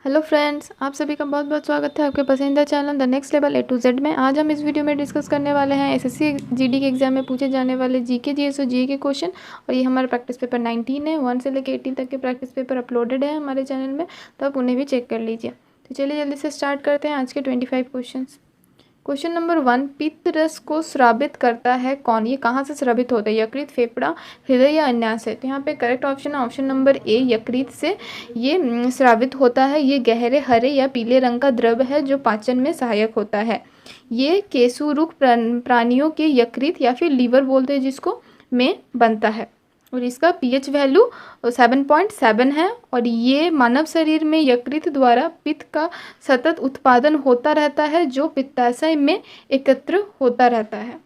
Hello friends, आप सभी का बहुत बहुत स्वागत है आपके पसंदीदा channel the next level A to Z में। आज हम इस वीडियो में डिस्कस करने वाले हैं एसएससी जीडी के एग्जाम में पूछे जाने वाले जीके जीएस और जीए के क्वेश्चन। और ये हमारा प्रैक्टिस पेपर 19 है। 1 से लेकर 18 तक के प्रैक्टिस पेपर अपलोडेड है हमारे चैनल में, तो आप उन्हें भी चेक कर लीजिए। तो चलिए जल्दी से स्टार्ट करते हैं आज के 25 क्वेश्चन। क्वेश्चन नंबर 1, पित्त रस को स्रावित करता है कौन? ये कहाँ से स्रावित होता है? यकृत, फेफड़ा, हृदय या अन्य से? तो यहाँ पे करेक्ट ऑप्शन है ऑप्शन नंबर ए, यकृत से ये स्रावित होता है। ये गहरे हरे या पीले रंग का द्रव है जो पाचन में सहायक होता है। ये केशुरुक प्राणियों के यकृत या फिर लीवर बोलते हैं जिसको, में बनता है। और इसका पीएच वैल्यू 7.7 है। और ये मानव शरीर में यकृत द्वारा पित्त का सतत उत्पादन होता रहता है जो पित्ताशय में एकत्र होता रहता है।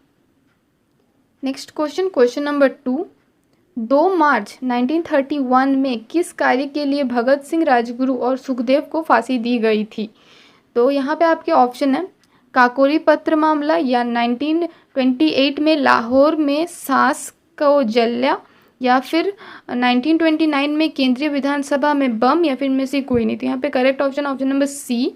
नेक्स्ट क्वेश्चन, क्वेश्चन नंबर 2, 2 मार्च 1931 में किस कार्य के लिए भगत सिंह, राजगुरु और सुखदेव को फांसी दी गई थी? तो यहाँ पे आपके ऑप्शन है काकोरी पत्र मामला, या 1928 में लाहौर में सास को जल्या, या फिर 1929 में केंद्रीय विधानसभा में बम, या फिर इनमें से कोई नहीं। तो यहाँ पे correct option option number C,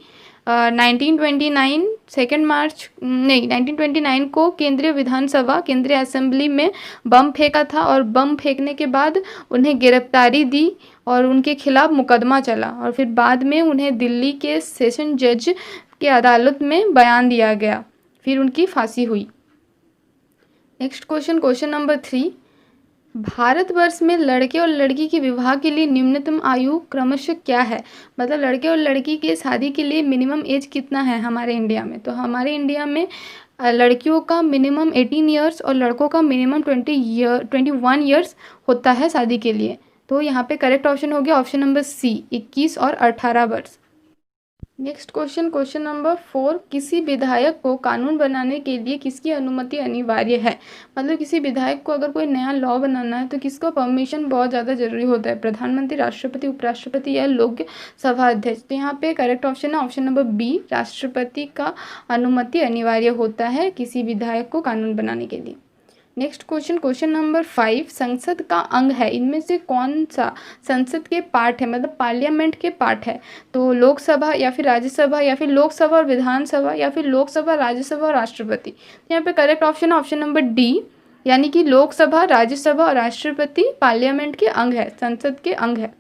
1929 2 मार्च नहीं 1929 को केंद्रीय विधानसभा, केंद्रीय असेंबली में बम फेंका था और बम फेंकने के बाद उन्हें गिरफ्तारी दी और उनके खिलाफ मुकदमा चला और फिर बाद में उन्हें दिल्ली के सेशन जज के अदालत में बयान दिया गया, फिर उनकी फांसी हुई। Next question, question number 3, Bharatvarsh में लड़के और लड़की के विवाह के लिए न्यूनतम आयु क्रमशः क्या है? मतलब लड़के और लड़की के शादी के लिए मिनिमम एज कितना है हमारे इंडिया में? तो हमारे इंडिया में लड़कियों का मिनिमम 18 ईयर्स और लड़कों का मिनिमम 21 ईयर्स होता है शादी के लिए। तो यहाँ पे करेक्ट ऑप्शन हो गया ऑप्शन नंबर सी, 21 और 18 वर्ष। नेक्स्ट क्वेश्चन, क्वेश्चन नंबर 4, किसी विधायक को कानून बनाने के लिए किसकी अनुमति अनिवार्य है? मतलब किसी विधायक को अगर कोई नया लॉ बनाना है तो किसका परमिशन बहुत ज़्यादा जरूरी होता है? प्रधानमंत्री, राष्ट्रपति, उपराष्ट्रपति या लोक सभा अध्यक्ष? तो यहाँ पे करेक्ट ऑप्शन है ऑप्शन नंबर बी, राष्ट्रपति का अनुमति अनिवार्य होता है किसी विधायक को कानून बनाने के लिए। नेक्स्ट क्वेश्चन, क्वेश्चन नंबर 5, संसद का अंग है, इनमें से कौन सा संसद के पार्ट है? मतलब पार्लियामेंट के पार्ट है। तो लोकसभा या फिर राज्यसभा, या फिर लोकसभा और विधानसभा, या फिर लोकसभा, राज्यसभा और राष्ट्रपति? यहाँ पे correct option option number D, यानी कि लोकसभा, राज्यसभा और राष्ट्रपति पार्लियामेंट के अंग है, संसद के अंग है।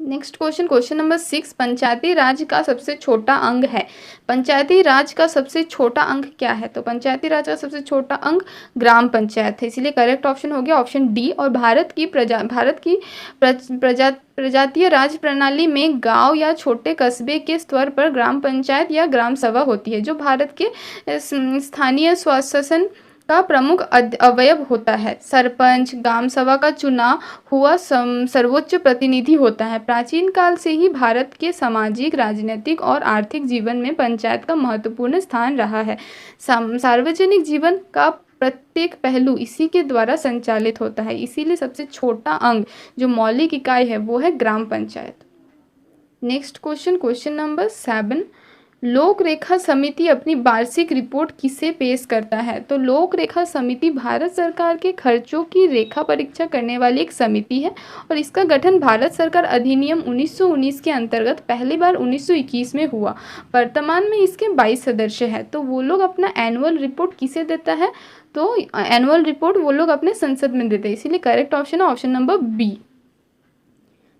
नेक्स्ट क्वेश्चन, क्वेश्चन नंबर 6, पंचायती राज का सबसे छोटा अंग है। पंचायती राज का सबसे छोटा अंग क्या है? तो पंचायती राज का सबसे छोटा अंग ग्राम पंचायत है, इसीलिए करेक्ट ऑप्शन हो गया ऑप्शन डी। और भारत की प्रजातीय राज प्रणाली में गांव या छोटे कस्बे के स्तर पर ग्राम पंचायत या ग्राम सभा होती है, जो भारत के स्थानीय स्वशासन का प्रमुख अवयव होता है। सरपंच ग्राम सभा का चुना हुआ सर्वोच्च प्रतिनिधि होता है। प्राचीन काल से ही भारत के सामाजिक, राजनीतिक और आर्थिक जीवन में पंचायत का महत्वपूर्ण स्थान रहा है। सार्वजनिक जीवन का प्रत्येक पहलू इसी के द्वारा संचालित होता है, इसीलिए सबसे छोटा अंग जो मौलिक इकाई है वो है ग्राम panchayat. Next question, question number 7, लोक रेखा समिति अपनी वार्षिक रिपोर्ट किसे पेश करता है? तो लोक रेखा समिति भारत सरकार के खर्चों की रेखा परीक्षा करने वाली एक समिति है और इसका गठन भारत सरकार अधिनियम 1919 के अंतर्गत पहली बार 1921 में हुआ। वर्तमान में इसके 22 सदस्य हैं। तो वो लोग अपना एनुअल रिपोर्ट किसे देता है? तो एनुअल रिपोर्ट वो लोग अपने संसद में देते हैं, इसीलिए करेक्ट ऑप्शन है option number B.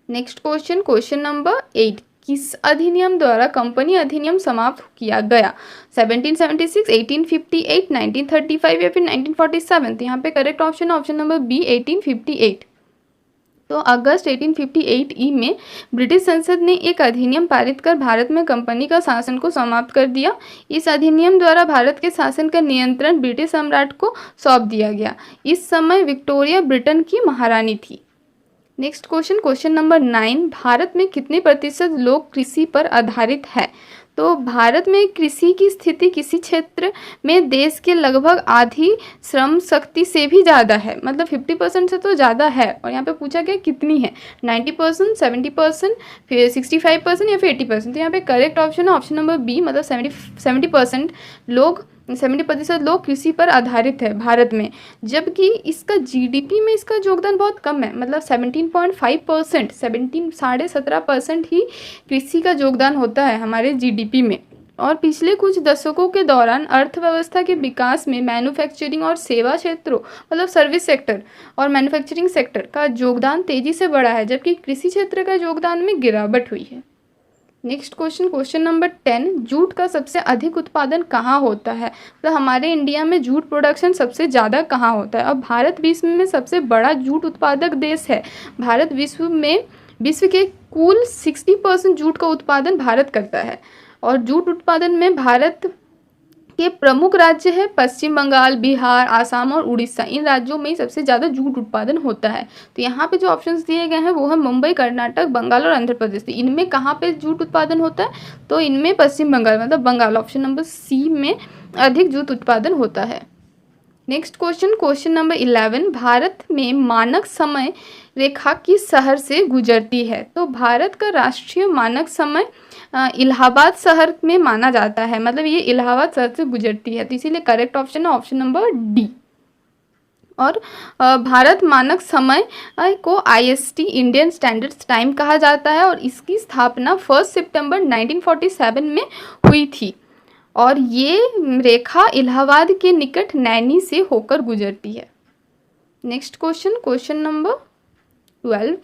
Next question, question number 8, किस अधिनियम द्वारा कंपनी अधिनियम समाप्त किया गया? 1776, 1858, 1935 या फिर 1947? तो यहाँ पे correct option option number B, 1858। तो अगस्त 1858 ई में ब्रिटिश संसद ने एक अधिनियम पारित कर भारत में कंपनी का शासन को समाप्त कर दिया। इस अधिनियम द्वारा भारत के शासन का नियंत्रण ब्रिटिश सम्राट को सौंप दिया गया। इस समय विक्टोरिया ब्रिटेन की महारानी थी। Next question, question number 9, Bharat में कितने प्रतिशत लोग कृषि पर आधारित है? तो भारत में कृषि की स्थिति किसी क्षेत्र में देश के लगभग आधी श्रम शक्ति से भी ज़्यादा है, मतलब 50% से तो ज़्यादा है। और यहाँ पे पूछा गया कितनी है, 90%, 70%, फिर 65% या फिर 80%? तो यहाँ पे करेक्ट ऑप्शन है ऑप्शन नंबर बी, मतलब 70% लोग 70% लोग कृषि पर आधारित है भारत में, जबकि इसका जीडीपी में इसका योगदान बहुत कम है, मतलब 17.5%, 17.5% ही कृषि का योगदान होता है हमारे जीडीपी में। और पिछले कुछ दशकों के दौरान अर्थव्यवस्था के विकास में मैन्युफैक्चरिंग और सेवा क्षेत्रों, मतलब सर्विस सेक्टर और मैन्युफैक्चरिंग सेक्टर का योगदान तेजी से बढ़ा है, जबकि कृषि क्षेत्र का योगदान में गिरावट हुई है। Next question, question number 10, jute का सबसे अधिक उत्पादन कहाँ होता है? मतलब हमारे इंडिया में जूट प्रोडक्शन सबसे ज़्यादा कहाँ होता है? और भारत विश्व में सबसे बड़ा जूट उत्पादक देश है। भारत विश्व के कुल 60% जूट का उत्पादन भारत करता है। और जूट उत्पादन में भारत के प्रमुख राज्य है पश्चिम बंगाल, बिहार, आसाम और उड़ीसा। इन राज्यों में सबसे ज़्यादा जूट उत्पादन होता है। तो यहाँ पे जो ऑप्शंस दिए गए हैं वो है मुंबई, कर्नाटक, बंगाल और आंध्र प्रदेश। तो इनमें कहाँ पे जूट उत्पादन होता है? तो इनमें पश्चिम बंगाल, मतलब बंगाल, ऑप्शन नंबर सी में अधिक जूट उत्पादन होता है। Next question, question number 11, Bharat में मानक समय रेखा किस शहर से गुजरती है? तो भारत का राष्ट्रीय मानक समय इलाहाबाद शहर में माना जाता है, मतलब ये इलाहाबाद शहर से गुजरती है। तो इसीलिए करेक्ट ऑप्शन है ऑप्शन नंबर डी। और भारत मानक समय को IST, इंडियन स्टैंडर्ड टाइम कहा जाता है, और इसकी स्थापना 1 सितंबर 1947 में हुई थी। और ये रेखा इलाहाबाद के निकट नैनी से होकर गुजरती है। Next question, question number 12,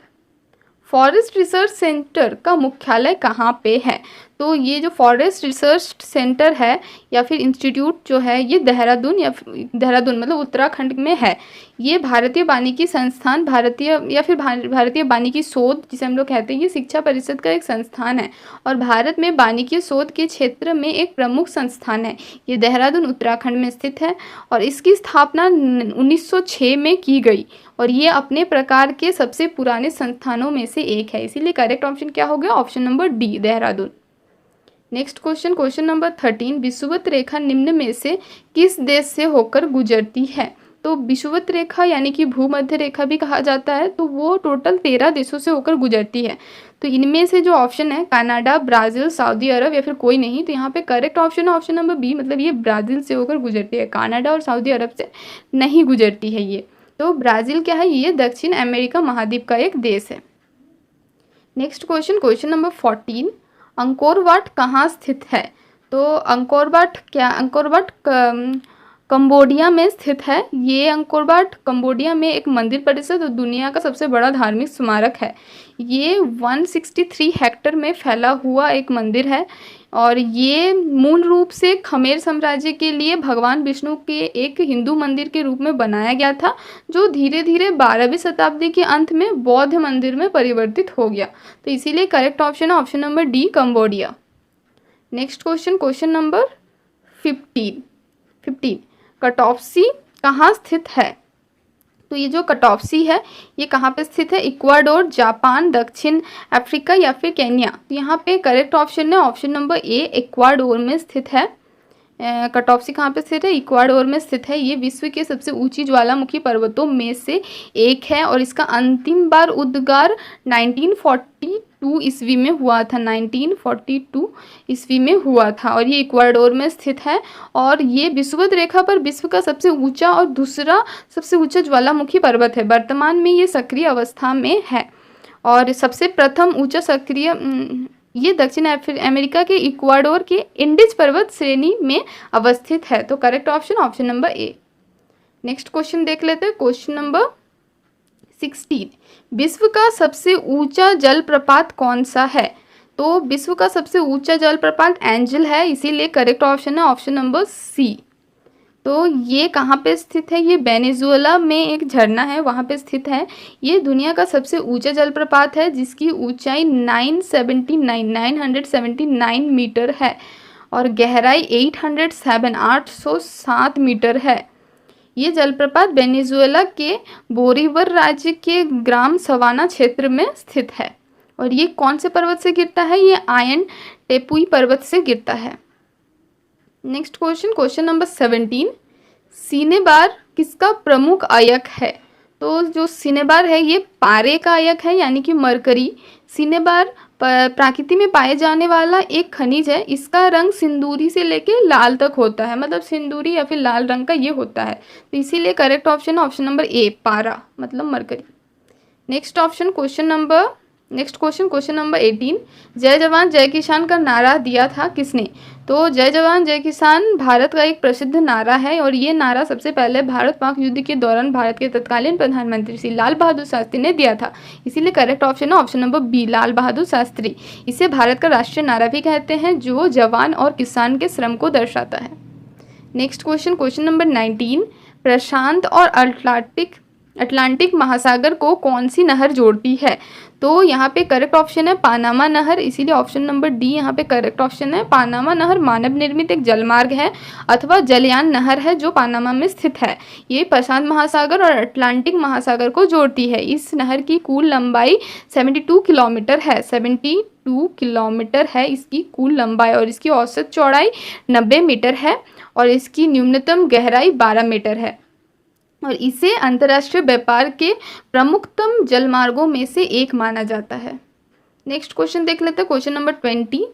forest research centre का मुख्यालय कहाँ पे है? तो ये जो फॉरेस्ट रिसर्च सेंटर है या फिर इंस्टीट्यूट जो है, ये देहरादून मतलब उत्तराखंड में है। ये भारतीय वानिकी संस्थान, भारतीय वानिकी शोध जिसे हम लोग कहते हैं, ये शिक्षा परिषद का एक संस्थान है और भारत में वानिकी शोध के क्षेत्र में एक प्रमुख संस्थान है। ये देहरादून उत्तराखंड में स्थित है और इसकी स्थापना 1906 में की गई और ये अपने प्रकार के सबसे पुराने संस्थानों में से एक है। इसीलिए करेक्ट ऑप्शन क्या हो गया? Option number D, Dehradun. Next question, question number 13, विषुवत रेखा निम्न में से किस देश से होकर गुजरती है? तो विषुवत रेखा यानी कि भूमध्य रेखा भी कहा जाता है, तो वो टोटल 13 देशों से होकर गुजरती है। तो इनमें से जो ऑप्शन है कनाडा, ब्राज़ील, सऊदी अरब या फिर कोई नहीं, तो यहाँ पे करेक्ट ऑप्शन है ऑप्शन नंबर बी, मतलब ये ब्राज़ील से होकर गुजरती है। कनाडा और सऊदी अरब से नहीं गुजरती है ये। तो ब्राज़ील क्या है? ये दक्षिण अमेरिका महाद्वीप का एक देश है। Next question, question number 14, Angkor Wat कहाँ स्थित है? तो अंकोर वाट कंबोडिया में स्थित है। ये अंकोर वाट कंबोडिया में एक मंदिर परिसर और दुनिया का सबसे बड़ा धार्मिक स्मारक है। ये 163 हेक्टेयर में फैला हुआ एक मंदिर है और ये मूल रूप से खमेर साम्राज्य के लिए भगवान विष्णु के एक हिंदू मंदिर के रूप में बनाया गया था, जो धीरे धीरे 12वीं शताब्दी के अंत में बौद्ध मंदिर में परिवर्तित हो गया। तो इसीलिए करेक्ट ऑप्शन है option number D, Cambodia. Next question, question number 15, कटॉप्सी कहाँ स्थित है? तो ये जो कटॉप्सी है ये कहाँ पे स्थित है? इक्वाडोर, जापान, दक्षिण अफ्रीका या फिर केन्या। तो यहाँ पे करेक्ट ऑप्शन है ऑप्शन नंबर ए, इक्वाडोर में स्थित है। कटॉप्सी कहाँ पे स्थित है? इक्वाडोर में स्थित है। ये विश्व के सबसे ऊंची ज्वालामुखी पर्वतों में से एक है और इसका अंतिम बार उद्गार 1942 ईस्वी में हुआ था। 1942 ईस्वी में हुआ था और ये इक्वाडोर में स्थित है और ये विषुवत रेखा पर विश्व का सबसे ऊंचा और दूसरा सबसे ऊंचा ज्वालामुखी पर्वत है। वर्तमान में ये सक्रिय अवस्था में है और सबसे प्रथम ऊंचा सक्रिय ये दक्षिण अमेरिका के इक्वाडोर के इंडिज पर्वत श्रेणी में अवस्थित है। तो correct option option number A. Next question देख लेते हैं, क्वेश्चन नंबर 16, विश्व का सबसे ऊंचा जलप्रपात कौन सा है? तो विश्व का सबसे ऊंचा जलप्रपात एंजल है, इसीलिए करेक्ट ऑप्शन है ऑप्शन नंबर सी। तो ये कहाँ पे स्थित है? ये वेनेजुएला में एक झरना है, वहाँ पे स्थित है। ये दुनिया का सबसे ऊंचा जलप्रपात है जिसकी ऊंचाई 979 मीटर है और गहराई 807 मीटर है। ये जलप्रपात वेनेजुएला के बोरीवर राज्य के ग्राम सवाना क्षेत्र में स्थित है और ये कौन से पर्वत से गिरता है? ये आयन टेपुई पर्वत से गिरता है। Next question, question number 17, cinnabar किसका प्रमुख अयक है? तो जो सिनेबार है ये पारे का अयक है यानी कि मरकरी। सिनेबार प्रकृति में पाए जाने वाला एक खनिज है। इसका रंग सिंदूरी से लेके लाल तक होता है, मतलब सिंदूरी या फिर लाल रंग का ये होता है। तो इसीलिए करेक्ट ऑप्शन है ऑप्शन नंबर ए, पारा मतलब मरकरी। नेक्स्ट क्वेश्चन नंबर 18, जय जवान जय किसान का नारा दिया था किसने? तो जय जवान जय किसान भारत का एक प्रसिद्ध नारा है और ये नारा सबसे पहले भारत पाक युद्ध के दौरान भारत के तत्कालीन प्रधानमंत्री श्री लाल बहादुर शास्त्री ने दिया था। इसीलिए करेक्ट ऑप्शन है option number B, Lal Bahadur Shastri. इसे भारत का राष्ट्रीय नारा भी कहते हैं, जो जवान और किसान के श्रम को दर्शाता है। नेक्स्ट क्वेश्चन नंबर 19, प्रशांत और अटलांटिक महासागर को कौन सी नहर जोड़ती है? तो यहाँ पे करेक्ट ऑप्शन है पानामा नहर, इसीलिए ऑप्शन नंबर डी यहाँ पे करेक्ट ऑप्शन है। पानामा नहर मानव निर्मित एक जलमार्ग है अथवा जलयान नहर है जो पानामा में स्थित है। ये प्रशांत महासागर और अटलांटिक महासागर को जोड़ती है। इस नहर की कुल लंबाई 72 किलोमीटर है, 72 किलोमीटर है इसकी कुल लंबाई, और इसकी औसत चौड़ाई 90 मीटर है और इसकी न्यूनतम गहराई 12 मीटर है, और इसे अंतर्राष्ट्रीय व्यापार के प्रमुखतम जलमार्गों में से एक माना जाता है। नेक्स्ट क्वेश्चन देख लेते हैं, क्वेश्चन नंबर 20,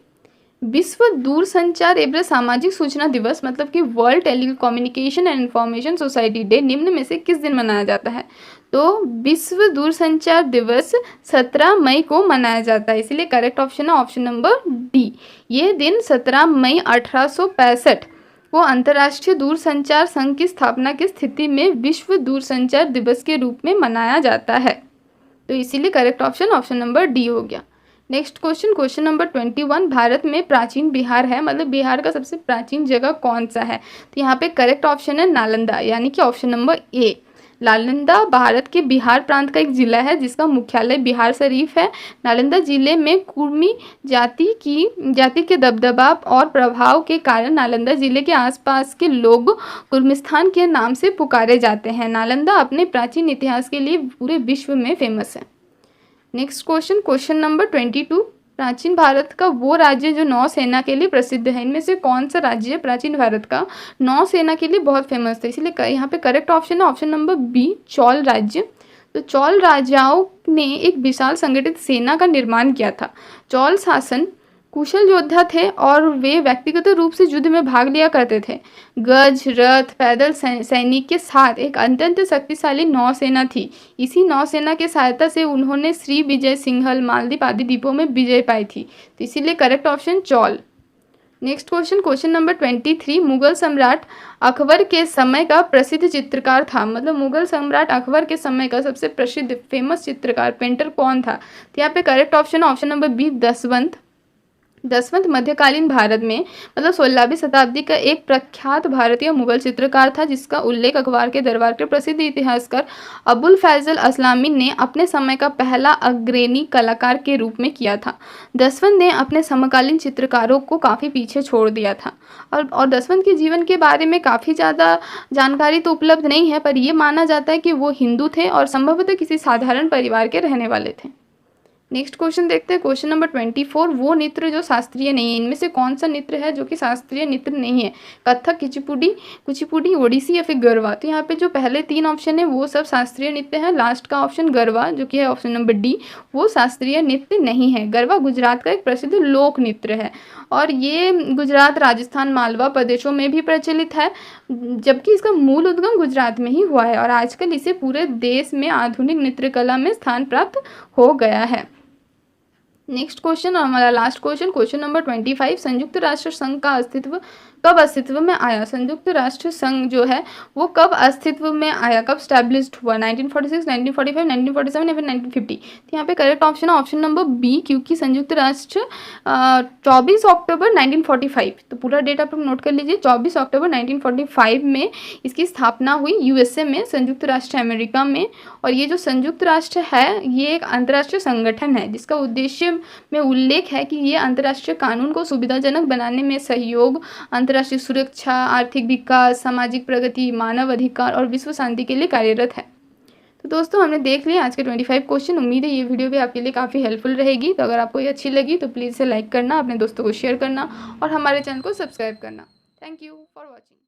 विश्व दूरसंचार एवं सामाजिक सूचना दिवस मतलब कि world telecommunication and information society day निम्न में से किस दिन मनाया जाता है? तो विश्व दूरसंचार दिवस 17 मई को मनाया जाता है, इसलिए करेक्ट ऑप्शन है ऑप्शन नंबर डी। ये दिन 17 मई 1865 को अंतर्राष्ट्रीय दूरसंचार संघ की स्थापना की स्थिति में विश्व दूरसंचार दिवस के रूप में मनाया जाता है। तो इसीलिए करेक्ट ऑप्शन नंबर डी हो गया। नेक्स्ट क्वेश्चन नंबर 21, भारत में प्राचीन बिहार है, मतलब बिहार का सबसे प्राचीन जगह कौन सा है? तो यहाँ पे करेक्ट ऑप्शन है नालंदा, यानी कि option number A. Nalanda Bharat के बिहार प्रांत का एक जिला है जिसका मुख्यालय बिहार शरीफ है। नालंदा जिले में कुर्मी जाति के दबदबा और प्रभाव के कारण नालंदा जिले के आसपास के लोग कुर्मिस्तान के नाम से पुकारे जाते हैं। नालंदा अपने प्राचीन इतिहास के लिए पूरे विश्व में फेमस है। नेक्स्ट क्वेश्चन नंबर 22, प्राचीन भारत का वो राज्य जो नौसेना के लिए प्रसिद्ध है, इनमें से कौन सा राज्य प्राचीन भारत का नौसेना के लिए बहुत फेमस था? इसलिए यहाँ पे करेक्ट ऑप्शन है ऑप्शन नंबर बी, चोल राज्य। तो चोल राजाओं ने एक विशाल संगठित सेना का निर्माण किया था। चोल शासन कुशल योद्धा थे और वे व्यक्तिगत रूप से युद्ध में भाग लिया करते थे। गज, रथ, पैदल सैनिक के साथ एक अत्यंत शक्तिशाली नौसेना थी। इसी नौसेना के सहायता से उन्होंने श्री विजय सिंघल, मालदीव आदि द्वीपों में विजय पाई थी। तो इसीलिए correct option Chola. Next question number 23, Mughal सम्राट अकबर के समय का प्रसिद्ध चित्रकार था, मतलब मुगल सम्राट अकबर के समय का सबसे प्रसिद्ध फेमस चित्रकार पेंटर कौन था? तो यहाँ पे करेक्ट ऑप्शन नंबर बी, दसवंत मध्यकालीन भारत में मतलब 16वीं शताब्दी का एक प्रख्यात भारतीय मुगल चित्रकार था जिसका उल्लेख अखबार के दरबार के प्रसिद्ध इतिहासकार अबुल फैजल असलामी ने अपने समय का पहला अग्रणी कलाकार के रूप में किया था। दसवंत ने अपने समकालीन चित्रकारों को काफ़ी पीछे छोड़ दिया था और दसवंत के जीवन के बारे में काफ़ी ज़्यादा जानकारी तो उपलब्ध नहीं है, पर यह माना जाता है कि वो हिंदू थे और संभवतः किसी साधारण परिवार के रहने वाले थे। नेक्स्ट क्वेश्चन देखते हैं, क्वेश्चन नंबर 24, वो नृत्य जो शास्त्रीय नहीं है, इनमें से कौन सा नृत्य है जो कि शास्त्रीय नृत्य नहीं है? कथक, कुचिपुड़ी, ओडिसी या फिर गरबा? तो यहाँ पे जो पहले 3 ऑप्शन है वो सब शास्त्रीय नृत्य है। लास्ट का ऑप्शन गरबा जो कि है ऑप्शन नंबर डी, वो शास्त्रीय नृत्य नहीं है। गरबा गुजरात का एक प्रसिद्ध लोक नृत्य है और ये गुजरात, राजस्थान, मालवा प्रदेशों में भी प्रचलित है, जबकि इसका मूल उद्गम गुजरात में ही हुआ है और आजकल इसे पूरे देश में आधुनिक नृत्य कला में स्थान प्राप्त हो गया है। नेक्स्ट क्वेश्चन और हमारा लास्ट क्वेश्चन नंबर 25, संयुक्त राष्ट्र संघ का अस्तित्व कब अस्तित्व में आया? संयुक्त राष्ट्र संघ जो है वो कब अस्तित्व में आया, कब स्टैब्लिश्ड हुआ? 1946, 1945, 1947 या फिर 1950? तो यहाँ पे करेक्ट ऑप्शन है ऑप्शन नंबर बी, क्योंकि संयुक्त राष्ट्र 24 अक्टूबर 1945, तो पूरा डेट आप लोग नोट कर लीजिए, 24 अक्टूबर 1945 में इसकी स्थापना हुई यूएसए में, संयुक्त राष्ट्र अमेरिका में। और ये जो संयुक्त राष्ट्र है ये एक अंतर्राष्ट्रीय संगठन है जिसका उद्देश्य में उल्लेख है कि ये अंतर्राष्ट्रीय कानून को सुविधाजनक बनाने में सहयोग, अंतर्राष्ट्रीय सुरक्षा, आर्थिक विकास, सामाजिक प्रगति, मानव अधिकार और विश्व शांति के लिए कार्यरत है। तो दोस्तों हमने देख लिया आज के 25 क्वेश्चन। उम्मीद है ये वीडियो भी आपके लिए काफ़ी हेल्पफुल रहेगी। तो अगर आपको ये अच्छी लगी तो प्लीज़ इसे लाइक करना, अपने दोस्तों को शेयर करना और हमारे चैनल को सब्सक्राइब करना। Thank you for watching.